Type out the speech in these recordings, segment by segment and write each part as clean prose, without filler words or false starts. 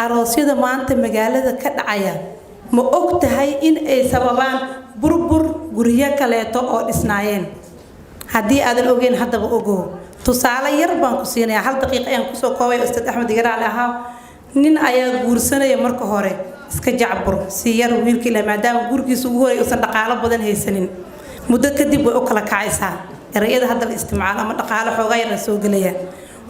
aroosyada maanta magaalada ka dhacaya ma og tahay in ay sababaan burbur guriyo kaleeto oo dhisnaayeen haddii aadan ogeyn haddaba ogow tusaale yar baan ku siinayaa 1 daqiiqo ayaan kusoo koobay Ustaad Axmed Garaale ahaa nin ayaa guursanaya marka hore iska jacbur si yar wiilkii la maadaama gurigiisu ugu horay uusan dhaqaale badan haysanin muddo kadib way u kala kacaysaa erayada hadda la isticmaalo ama dhaqaale xoogaa yar soo galaya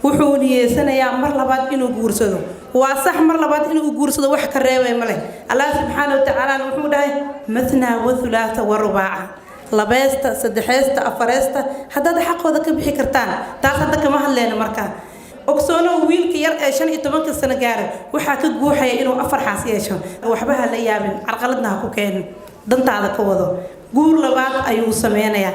wuxuu niyeysanayaa mar labaad inuu guursado waa sax mar labaad inuu guursado wax ka reebay male Allah subhanahu wa ta'ala wuxuu dhahay mathna wa thulatha wa ruba'a labeesta saddexeesta afareesta hadda xaqooda ka bixi kartaan taas hadda kama hadleena markaa ogsoono wiilka yar ee 15 sano gaaray waxa ka guuxaya inuu afar xaas yeesho waxba la yaabin carqaladna ku keen dantaada ka wado guur labaad ayuu sameeynaya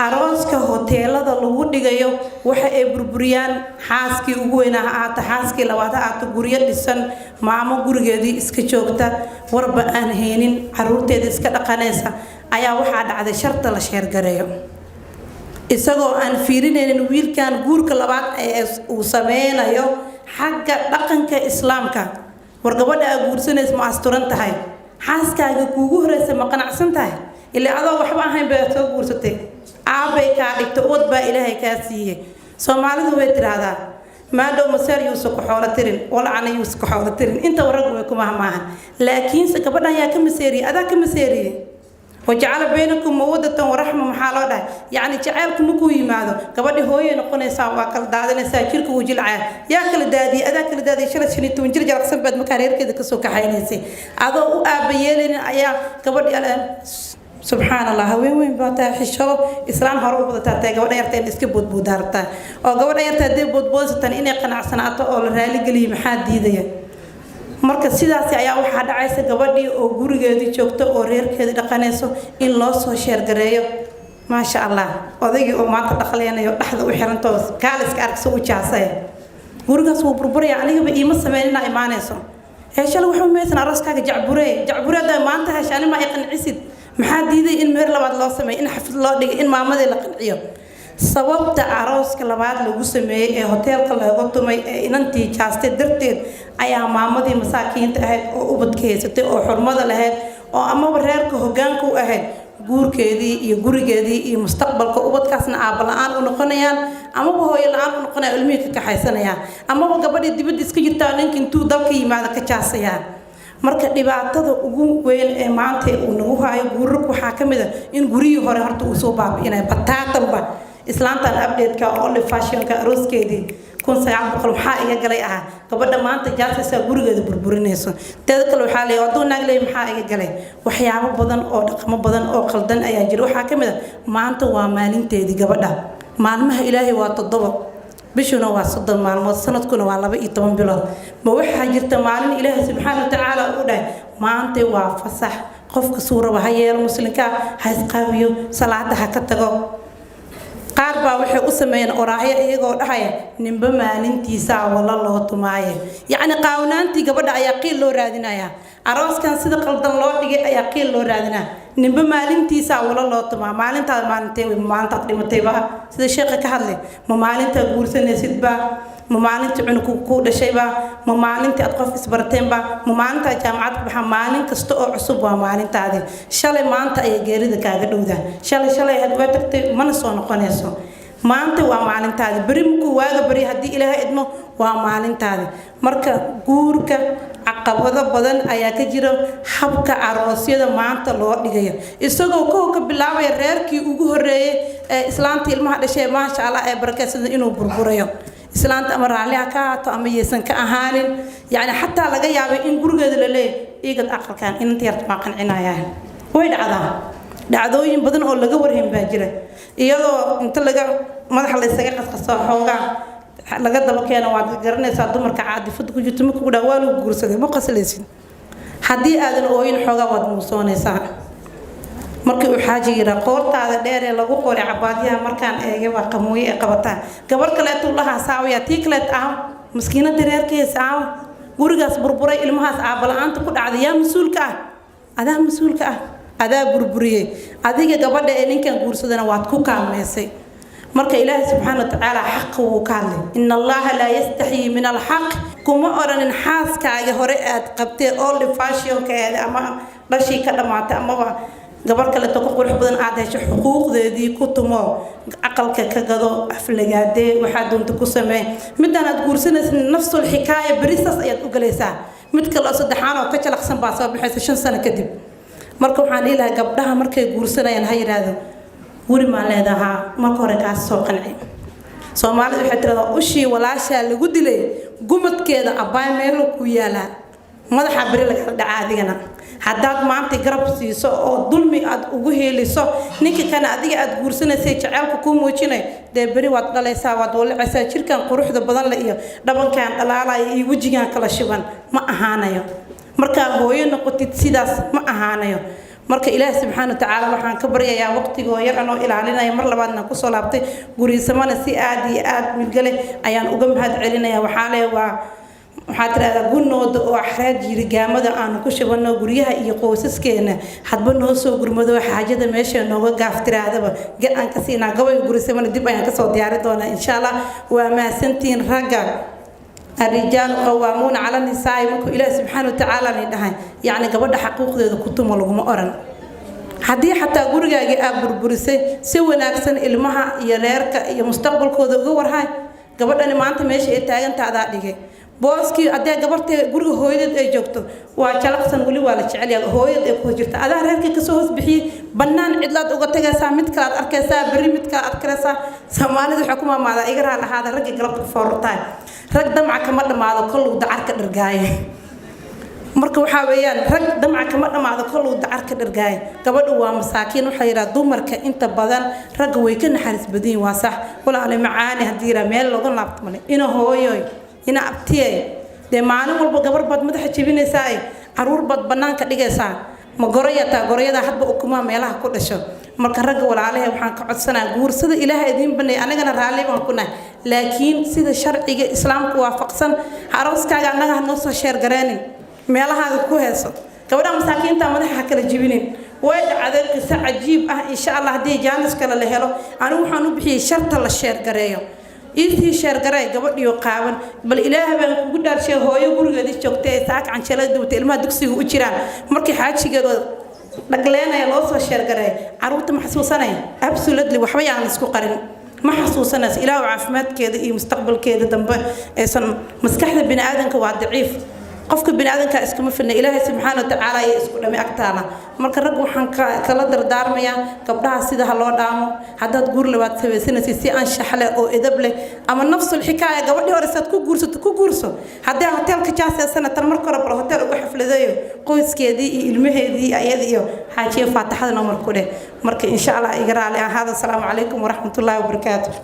arooska hoteelada lagu dhigayo waxa ay burburiyaan xaaskii ugu weynaa aata xaaskii labaad aata guriyo dhisan maamo gurigeedii iska joogta warba aan haynin caruurteeda iska dhaqanaysa ayaa waxa dhacday sharta la sheer gareeyo isagoo aan fiirinaynin wiilkan guurka labaad ee uu sameynayo xagga dhaqanka islaamka war gabadha aad guursanayso ma asturan tahay xaaskaaga kuugu horeysa ma qanacsan tahay ilaa adoo waxba ahayn bay soo guursatay aabay ka dhigto wad baa Ilaahay ka siiyay Soomaalidu way tiraahdaa maadaw masar yuusuf xoolo tirin wala ana yuusuf xoolo tirin inta warag way kuma maahan laakiin se gabadha ayaa ka maseeriye adaa ka maseeriye وجعل بينكم مودة ورحمة محالة ده يعني جعلكم مكو يمادو قبل هو ينقون يساو أكل دادنا ساكيرك وجلع يا كل دادي أذا كل دادي شلت شنيت ونجر جرق سبب مكارير كده كسوك حينسي هذا أبيلين أيا قبل الآن سبحان الله وين باتها حشو إسلام هروب بتاعته قبل يرتين إسكي بود دارته أو قبل يرتين بود تن إني قناع صنعته أو الرالي قلي محد ديده marka sidaas ayaa waxa dhacaysa gabadhii oo gurigeedii joogto oo reerkeedii dhaqanayso in loo soo sheer gareeyo ma sha Allah odayga oo maanta dhaqaleeyo dhaxda u xiranto kaaliska arkso u jaasay gurigaas uu burburaya aniga ba iima sameeyna iimaanayso heeshal wuxuu meesan arooskaaga jacbureeda maanta heeshaan ma ay qancisid maxaa diiday in meer labaad loo sameeyo in xafid loo dhigo in maamada la qanciyo sababta arooska labaad lagu sameeyay ee hoteelka lagu tumay ee inantii jaastay darteed ayaa maamadii masaakiinta ahayd oo ubadkeysatay oo xurmada lahayd oo amaba reerka hoggaanka u ahayd guurkeedii iyo gurigeedii iyo mustaqbalka ubadkaasna aaba la'aan u noqonayaan amaba hooyo la'aan u noqonayaan ilmihiisa ka xaysanayaan amaba gabadhii dibadda iska jirtaa ninka intuu dalka yimaado ka jaasayaan marka dhibaatada ugu weyn ee maanta uu nagu hayo guurku waxa kamid ah in guriyii hore horta uu soo baabi'inay bataatanba islaantan update-ka oo le fashion-ka arooskeedii 1900 waxa iga galay ah gabadha maanta jaasaysa gurigeeda burburinayso teed kale waxa leeyahay waddo naagley maxaa iga galay waxyaabo badan oo dhaqamo badan oo qaldan ayaa jira waxa kamid ah maanta waa maalinteedii gabadha maalmaha Ilaahay waa 7 bishuna waa 3 maalmood sanadkuna waa 12 bilood ma waxa jirta maalin Ilaahay subhanahu wa ta'ala uu dhahay maanta waa fasax qofka suuraba ha yeelo muslimka ha isqaabiyo salaada ha ka tago qaar baa waxay u sameeyeen oraahyo iyagoo dhahaya nimba maalintiisa wala loo tumaaye yaani qaawnaantii gabadha ayaa qiil loo raadinaya arooskan sida qaldan loo dhigay ayaa qiil loo raadinaa nimba maalintiisa wala loo tumaa maalintaada maalinta dhimatay ba sida sheekha ka hadlay ma maalinta guursanaysid ba ma maalinta cunug ku dhashay ba ma maalinta aad qof isbarteen ba ma maalinta jaamacad baxa maalin kasta oo cusub waa maalintaadi shalay maanta ay geerida kaaga dhowdaa shalay had waa tagtay mana soo noqonayso maanta waa maalintaadi bari muku waaga bari hadii Ilaahay idmo waa maalintaadi marka guurka caqabado badan ayaa ka jira habka aroosyada maanta loo dhigayo isagoo ka bilaabay reerkii ugu horeeyay ee islaanta ilmaha dhashay ma sha Allah ee barakaysan inuu burburayo islaanta ama raaliha ka haato ama yeesan ka ahaanin yaani hatta laga yaabay in gurigeeda la leeyahay igad aqalkan inta yarta ma qancinayaan way dhacdooyin badan oo laga warhayn baa jira iyadoo inta laga madax la isaga qasqaso xoogaa laga daba keeno waad garanaysaa dumarka caadifad ku jirto ma ku dhawaalo guursaday ma qaslaysin hadii aadan ooyin xoogaa wad muusoonaysaa markii uu xaaji yira qoortaada dheer ee lagu qoray cabaadiyaha markaan eegay waa qamooye ee qabataa gabar kale tuu laha saawiya tiklet miskiinada reerkeesa gurigaas burburay ilmahaas aabalaanta ku dhacday yaa mas'uulka adaa burburiyay adiga gabadha ee ninkan guursadana waad ku kaalmeysay marka ilaahay subxaanahu wa tacaala xaq wuu ka hadlay inna allaha laa yastaxyi min alxaq kuma oranin xaaskaaga hore aad qabtee oo lifaashionkeeda ama dhashii ka dhamaatay amaba gabar kale to ku qurux badan aad hesho xuquuqdeedii ku tumo aqalka ka gado aflagaade waxa doonta ku sameey midaan aad guursanaysid nafsul xikaaya barisas ayaad u galaysaa mid kale oo saddexaan oo ka jalaqsan baa soo bixaysa 5 sano kadib marka waxaan ilaahay gabdhaha markay guursanayaan ha yiraahdo guri ma leedahay marka hore ka soo qanci Soomaalidu waxay tiraahdaa ushii walaasha lagu dilay gumadkeeda abay meel ku yaala madaxa bari laga dhacaa adigana haddaad maanta garab siiso oo dulmi aad ugu heeliso ninka kana adiga aad guursanaysay jaceelku ku muujinay de bari waad dhalaysaa waad walacaysaa jirkan quruxda badan la iyo dhabankan dhalaalay iyo wajigan kala shiban ma ahaanayo marka hooyo noqotid sidaas ma ahaanayo marka ilaahay subxaanahu wa tacaala waxaan ka baryayaa waqtiga yar anoo ilaalinaya mar labaadna ku soo laabtay guriisamana si aad iyo aad midgale ayaan uga mahad celinayaa waxaa leeyahay waxaa tiraahdaa gunooda oo axraad jirigaamada aan ku shabano guryaha iyo qoysaskeena hadba noo soo gurmado xaajada meesha nooga gaaf tiraadaba aan ka siinaa gabay guriisamana dib ayaan ka soo diyaari doonaa insha Allah waa mahadsantiin ragga الرجال قوامون على النساء مكو إله سبحانه وتعالى ندهان يعني قبل حقوق ذي كتم لهم أورن حدي حتى جورجا أبر برسة سوى ناقصن المها يلارك يمستقبل كذا جور هاي قبل أنا ما أنت ماشي إتاعن تعداد ليه بوسكي أدي قبل تجورج هويد أجوكتو وأشلق سنقولي ولا شعلي هويد أكوجرت هذا هرك كسوس بحي بنان إدلات وقتها سامت كار أركسا بريمت كار أركسا سمانة الحكومة ما ذا إجرا على هذا رجع قلب فرطان rag damca kama dhamaado koluu dacar ka dhargaay marka waxa weeyaan rag damca kama dhamaado koluu dacar ka dhargaay gabadhu waa masaakiin waxa yiraahdaa dumarka inta badan rag way ka naxariis badan waa sax walaal macaani hadii ra meel lagu laabtay ina hooyoy ina abtiyay de maalin walba gabar bad madaxa jibinaysaa caruur bad banaanka dhigaysaa ma gorayada hadba ukuma meelaha ku dhasho marka rag walaalahay waxaan ka codsanaa guursada ilaahay idin banay anagana raali baan ku nahay laakiin sida sharciga islaamku waafaqsan arooskaaga anaga noo soo sheer gareenin meelaha ku heeso gabadha masaakiinta madaxa kala jibinin way dhacday qisa cajiib ah insha Allah hadii jaanis kale la helo anigu waxaan u bixiyay sharta la sheer gareeyo intii sheer garay gabadhiyo qaaban bal ilaahay baan kugu dhaarshay hooyo gurigeedii joogtay saak canjalada dawta ilmaha dugsiga u jiraan markii xaajigeedo dhagleynaya loo soo sheer garay caruurta ma xasuusanay absolutely waxba yaan isku qarin ما حسوسنا إلى وعافمات كذا إيه مستقبل كذا دنبه إنسان مسكحة بني آدم كواحد ضعيف قفك بني آدم كأسكم في إله سبحانه وتعالى يسكن ما أكتاله مرك رجوا حن كلا دردار ميا قبلها سيده الله دامه هذا تقول لوقت سنة سي أن شحلة أو إدبله أما نفس الحكاية قبل ورثت كوجورسو هذا هتل كجاس سنة تمرك رب هتل وحفل ذي قوس كذي المهدي أيديه حاجة فاتحة نمر كله مرك إن شاء الله إجرا على هذا السلام عليكم ورحمة الله وبركاته